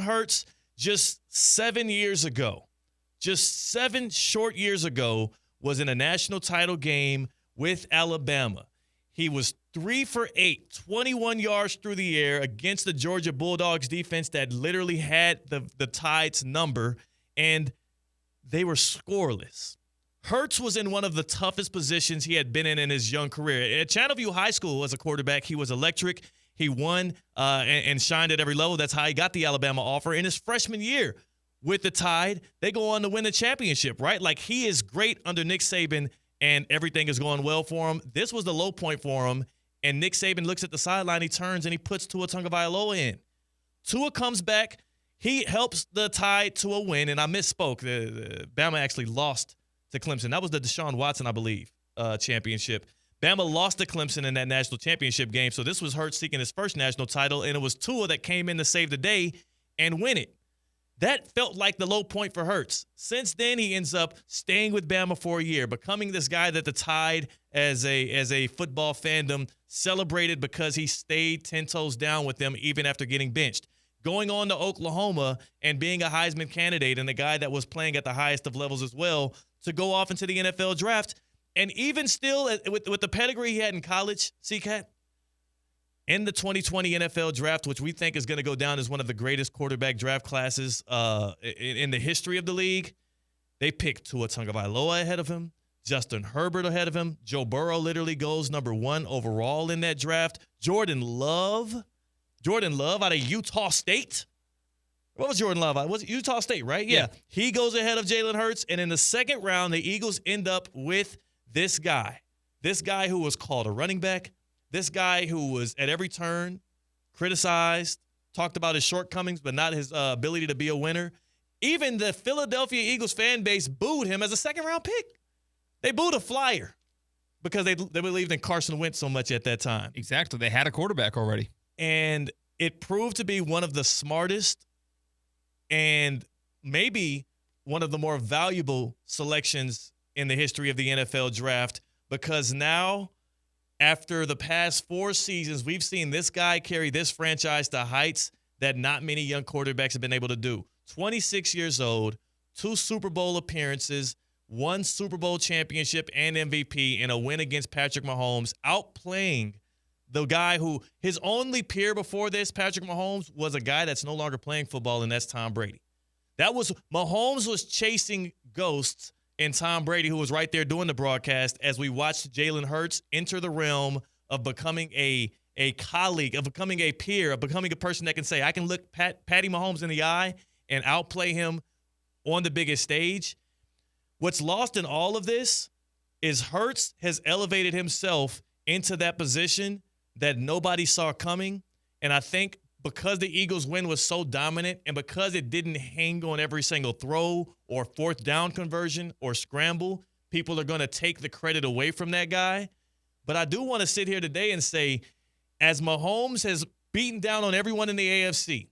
Hurts just 7 years ago, just 7 short years ago, was in a national title game with Alabama. He was 3 for 8, 21 yards through the air against the Georgia Bulldogs defense that literally had the Tide's number, and they were scoreless. Hurts was in one of the toughest positions he had been in his young career. At Channelview High School as a quarterback, he was electric. He won and shined at every level. That's how he got the Alabama offer. In his freshman year with the Tide, they go on to win the championship, right? Like, he is great under Nick Saban, and everything is going well for him. This was the low point for him, and Nick Saban looks at the sideline, he turns, and he puts Tua Tagovailoa in. Tua comes back. He helps the Tide to a win, and I misspoke. The Bama actually lost to Clemson. That was the Deshaun Watson, I believe, championship. Bama lost to Clemson in that national championship game, so this was Hurts seeking his first national title, and it was Tua that came in to save the day and win it. That felt like the low point for Hurts. Since then, he ends up staying with Bama for a year, becoming this guy that the Tide, as a football fandom, celebrated because he stayed 10 toes down with them even after getting benched. Going on to Oklahoma and being a Heisman candidate and a guy that was playing at the highest of levels as well, to go off into the NFL draft. And even still, with the pedigree he had in college, C-Cat, in the 2020 NFL draft, which we think is going to go down as one of the greatest quarterback draft classes in the history of the league, they picked Tua Tagovailoa ahead of him, Justin Herbert ahead of him. Joe Burrow literally goes number 1 overall in that draft. Jordan Love out of Utah State. What was Jordan Love? Was it Utah State, right? Yeah. He goes ahead of Jalen Hurts, and in the second round, the Eagles end up with this guy who was called a running back, this guy who was at every turn criticized, talked about his shortcomings, but not his ability to be a winner. Even the Philadelphia Eagles fan base booed him as a second-round pick. They booed a flyer because they believed in Carson Wentz so much at that time. Exactly. They had a quarterback already. And it proved to be one of the smartest and maybe one of the more valuable selections in the history of the NFL draft, because now, after the past 4 seasons, we've seen this guy carry this franchise to heights that not many young quarterbacks have been able to do. 26 years old, 2 Super Bowl appearances, 1 Super Bowl championship and MVP, and a win against Patrick Mahomes, outplaying the guy who his only peer before this, Patrick Mahomes, was a guy that's no longer playing football, and that's Tom Brady. Mahomes was chasing ghosts, and Tom Brady, who was right there doing the broadcast, as we watched Jalen Hurts enter the realm of becoming a colleague, of becoming a peer, of becoming a person that can say, I can look Patty Mahomes in the eye and outplay him on the biggest stage. What's lost in all of this is Hurts has elevated himself into that position that nobody saw coming. And I think because the Eagles' win was so dominant and because it didn't hang on every single throw or fourth down conversion or scramble, people are going to take the credit away from that guy. But I do want to sit here today and say, as Mahomes has beaten down on everyone in the AFC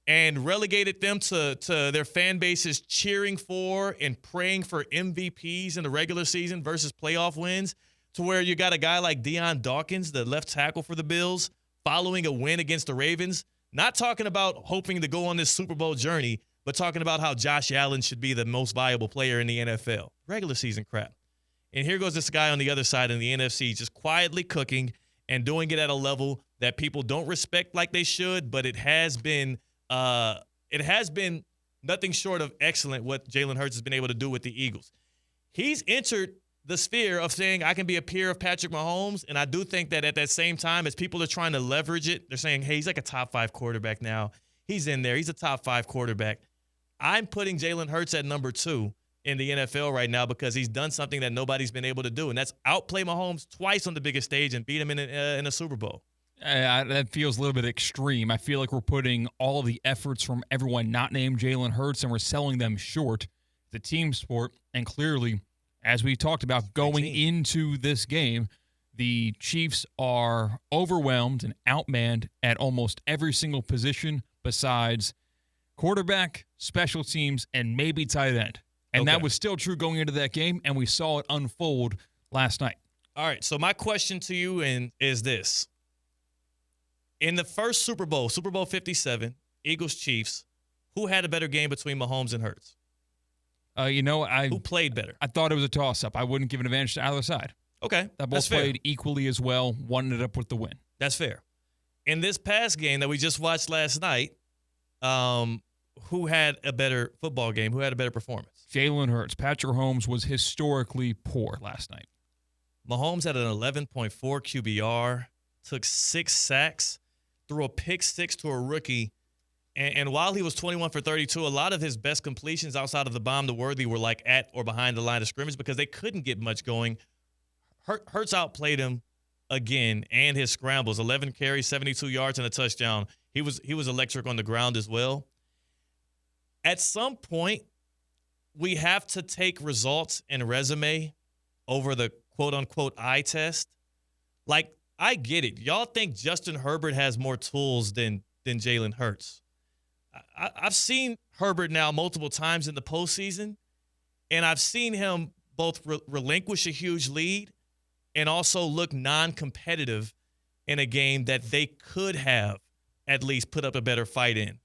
and relegated them to their fan bases cheering for and praying for MVPs in the regular season versus playoff wins, to where you got a guy like Deion Dawkins, the left tackle for the Bills, following a win against the Ravens, not talking about hoping to go on this Super Bowl journey, but talking about how Josh Allen should be the most valuable player in the NFL. Regular season crap. And here goes this guy on the other side in the NFC just quietly cooking and doing it at a level that people don't respect like they should, but it has been nothing short of excellent what Jalen Hurts has been able to do with the Eagles. He's entered the sphere of saying, I can be a peer of Patrick Mahomes, and I do think that at that same time, as people are trying to leverage it, they're saying, hey, he's like a top 5 quarterback now. He's in there. He's a top 5 quarterback. I'm putting Jalen Hurts at number 2 in the NFL right now because he's done something that nobody's been able to do, and that's outplay Mahomes twice on the biggest stage and beat him in a Super Bowl. That feels a little bit extreme. I feel like we're putting all of the efforts from everyone not named Jalen Hurts, and we're selling them short. It's a team sport, and clearly, as we talked about going into this game, the Chiefs are overwhelmed and outmanned at almost every single position besides quarterback, special teams, and maybe tight end. And that was still true going into that game, and we saw it unfold last night. All right, so my question to you is this. In the first Super Bowl, Super Bowl 57, Eagles-Chiefs, Who had a better game between Mahomes and Hurts? Who played better? I thought it was a toss-up. I wouldn't give an advantage to either side. Okay, That both played equally as well. One ended up with the win. That's fair. In this past game that we just watched last night, who had a better football game? Who had a better performance? Jalen Hurts. Patrick Mahomes was historically poor last night. Mahomes had an 11.4 QBR, took 6 sacks, threw a pick 6 to a rookie. And while he was 21 for 32, a lot of his best completions outside of the bomb to Worthy were like at or behind the line of scrimmage because they couldn't get much going. Hurts outplayed him again, and his scrambles, 11 carries, 72 yards, and a touchdown. He was electric on the ground as well. At some point, we have to take results and resume over the quote-unquote eye test. Like, I get it. Y'all think Justin Herbert has more tools than Jalen Hurts. I've seen Herbert now multiple times in the postseason, and I've seen him both relinquish a huge lead and also look non-competitive in a game that they could have at least put up a better fight in.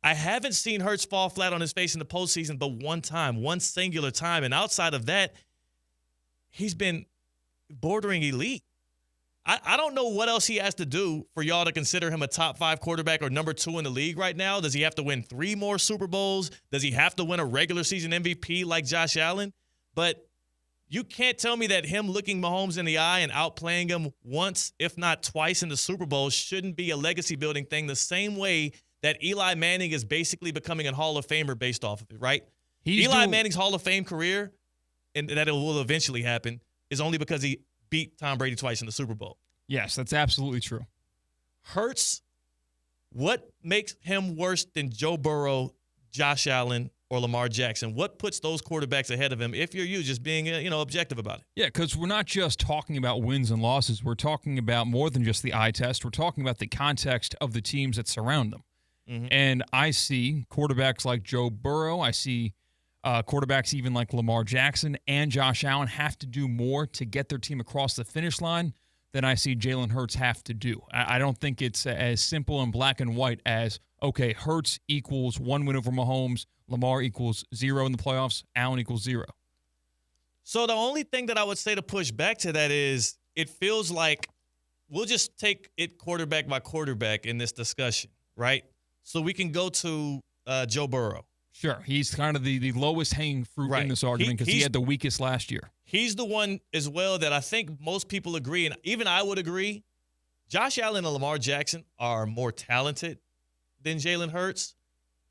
I haven't seen Hurts fall flat on his face in the postseason but one singular time, and outside of that, he's been bordering elite. I don't know what else he has to do for y'all to consider him a top 5 quarterback or number 2 in the league right now. Does he have to win 3 more Super Bowls? Does he have to win a regular season MVP like Josh Allen? But you can't tell me that him looking Mahomes in the eye and outplaying him once, if not twice in the Super Bowl shouldn't be a legacy-building thing the same way that Eli Manning is basically becoming a Hall of Famer based off of it, right? Eli Manning's Hall of Fame career, and that it will eventually happen, is only because he beat Tom Brady twice in the Super Bowl. Yes, that's absolutely true. Hurts, what makes him worse than Joe Burrow, Josh Allen, or Lamar Jackson? What puts those quarterbacks ahead of him if you're just being objective about it? Yeah, because we're not just talking about wins and losses. We're talking about more than just the eye test. We're talking about the context of the teams that surround them. Mm-hmm. And I see quarterbacks like Joe Burrow. I see quarterbacks even like Lamar Jackson and Josh Allen have to do more to get their team across the finish line than I see Jalen Hurts have to do. I don't think it's as simple and black and white as, okay, Hurts equals 1 win over Mahomes, Lamar equals 0 in the playoffs, Allen equals 0. So the only thing that I would say to push back to that is it feels like we'll just take it quarterback by quarterback in this discussion, right? So we can go to Joe Burrow. Sure. He's kind of the lowest hanging fruit in this argument because he had the weakest last year. He's the one as well that I think most people agree, and even I would agree, Josh Allen and Lamar Jackson are more talented than Jalen Hurts.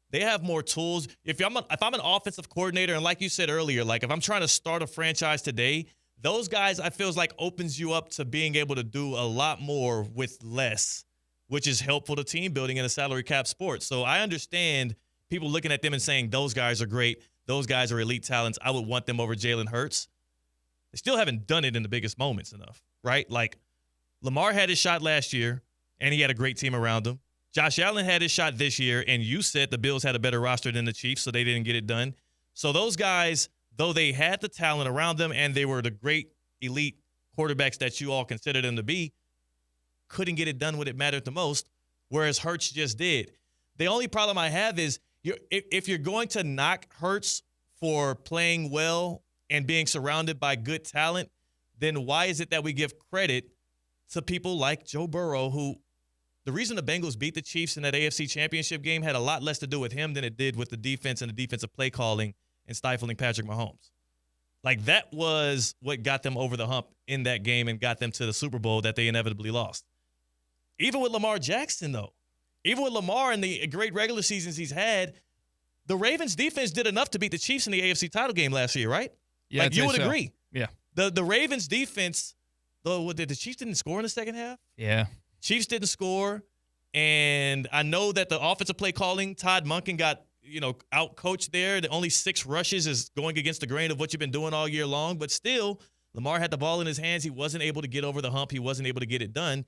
They have more tools. If I'm an offensive coordinator, and like you said earlier, like if I'm trying to start a franchise today, those guys I feels like opens you up to being able to do a lot more with less, which is helpful to team building in a salary cap sport. So I understand people looking at them and saying those guys are great, those guys are elite talents. I would want them over Jalen Hurts. They still haven't done it in the biggest moments enough, right? Like Lamar had his shot last year, and he had a great team around him. Josh Allen had his shot this year, and you said the Bills had a better roster than the Chiefs, so they didn't get it done. So those guys, though they had the talent around them and they were the great elite quarterbacks that you all consider them to be, couldn't get it done when it mattered the most, whereas Hurts just did. The only problem I have is if you're going to knock Hurts for playing well and being surrounded by good talent, then why is it that we give credit to people like Joe Burrow, who the reason the Bengals beat the Chiefs in that AFC Championship game had a lot less to do with him than it did with the defense and the defensive play calling and stifling Patrick Mahomes. Like that was what got them over the hump in that game and got them to the Super Bowl that they inevitably lost. Even with Lamar Jackson, though, even with Lamar and the great regular seasons he's had, the Ravens defense did enough to beat the Chiefs in the AFC title game last year, right? Yeah, like you would agree. Yeah. The Ravens defense, though, the Chiefs didn't score in the second half? Yeah. Chiefs didn't score, and I know that the offensive play calling, Todd Monken got, out-coached there. The only 6 rushes is going against the grain of what you've been doing all year long, but still, Lamar had the ball in his hands. He wasn't able to get over the hump. He wasn't able to get it done.